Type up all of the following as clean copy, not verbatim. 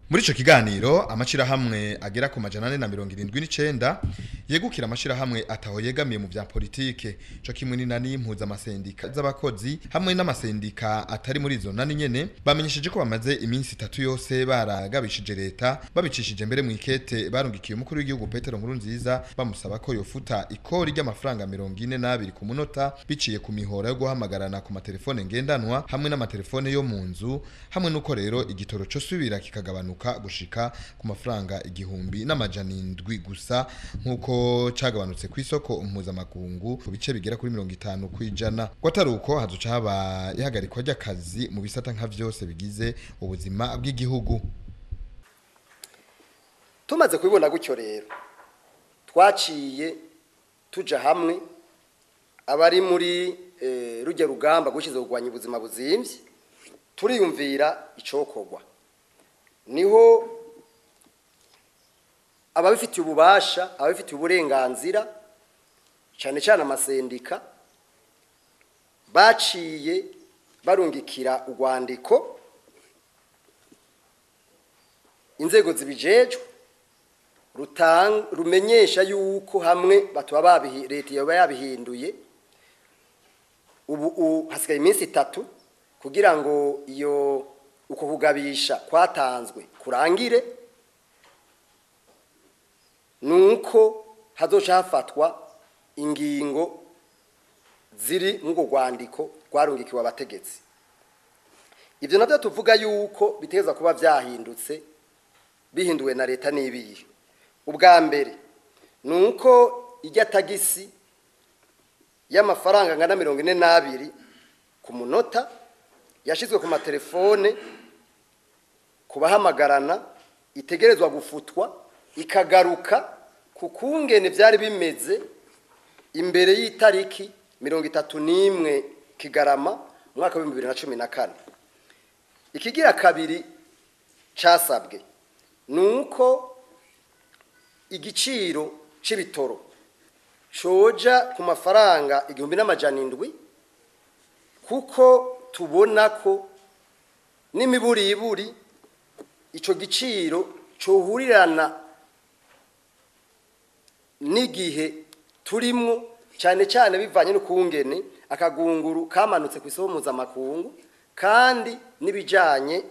Muri ico kiganiro amashirahamwe agera ku majana 479 yegukira amashirahamwe ataho yegamiye mu vya politike co kimwe n'inani impuza amasendika z'abakozi hamwe n'amasendika atari muri izo nani nyene bamenyesheje ko bamaze iminsi 3 yose baragabishije leta babicishije mbere mu ikete barungikiye umukuru w'igihugu Petero Nkurunziza bamusaba ko yofuta ikori ry'amafaranga 42 ku munota biciye ku mihora yo guhamagarana ku matelefone ngendanwa hamwe n'amatelefone yo mu nzu hamwe nuko rero igitoro cyo subira kikagabanuka gushika ku mafaranga 1700 gusa nkuko cagabanutse ku isoko mpuzamakungu ku bice bigera kuri 50 kwijana gwataruko hazoca haba ihagarikwa ry'akazi mu bisata nka vyose bigize ubuzima bw'igihugu. Tumaze kubibona gutyo rero twaciye tuja hamwe abari muri rujya rugamba gushize kugwanya ubuzima buzimvye turiyumvira icokorwa niho ababifitiye ububasha ababifitiye uburenganzira cyane cyane amasendika baciye barungikira urwandiko inzego zibijejwe rumenyesha yuko hamwe batuba leta yaba yabihinduye ubu hasigaye iminsi 3 kugira ngo iyo uko kugabisha kwatanzwe kurangire nuko hazoca hafatwa ingingo ziri mu rwandiko rwarungikiwe abategetsi. Ivyo navyo tuvuga yuko biteza kuba vyahindutse bihinduwe na leta nibiye. Ubwa mbere nuko ijya tagisi y'amafaranga ngana 42 ku munota yashizwe ku matelefone kubahamagarana itegerezwa gufutwa ikagaruka kukungene vyari bimeze imbere y'itariki 31 Kigarama mwaka wa 2014. Ikigira kabiri casabwe nuko igiciro c'ibitoro coja ku mafaranga 1700 kuko tubona ko n'imiburiburi ico giciro cohurirana n'igihe turimwo cyane cyane bivanye no kungene akagunguru kamanutse ku isoko mpuzamakungu kandi nibijanye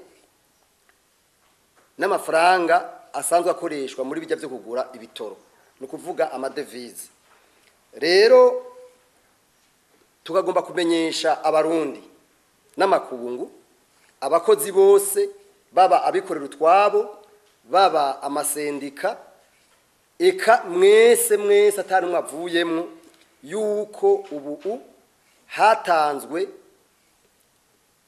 n'amafaranga asanzwe akoreshwa muri bijya byo kugura ibitoro no kuvuga amadevize. Rero tukagomba kumenyesha abarundi n'amakungu abakozi bose baba abikorera utwabo baba amasendika eka mwese atari mwavuyemwo yuko ubu hatanzwe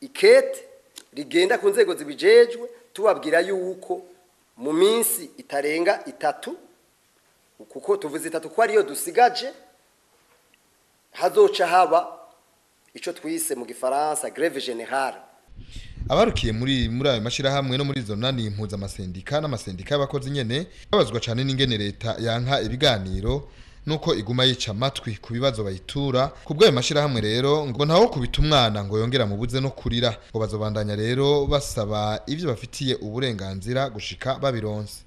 ikete rigenda ku nzego zibijejwe tubabwira yuko mu minsi itarenga 3 kuko tuvuze 3 ko ariyo dusigaje hazoca haba ico twise mu gifaransa grève générale. Abarukiye muri ayo mashirahamwe no muri izo nani impuza amasendika n'amasendika y'abakozi nyene babazwa cyane n'ingene leta yanka ibiganiro nuko iguma yica amatwi ku bibazo bayitura kubwo ayo mashirahamwe rero ngo ntawo kubita umwana ngo yongera mu buze no kurira ngo bazobandanya rero basaba ivyo bafitiye uburenganzira gushika babironse.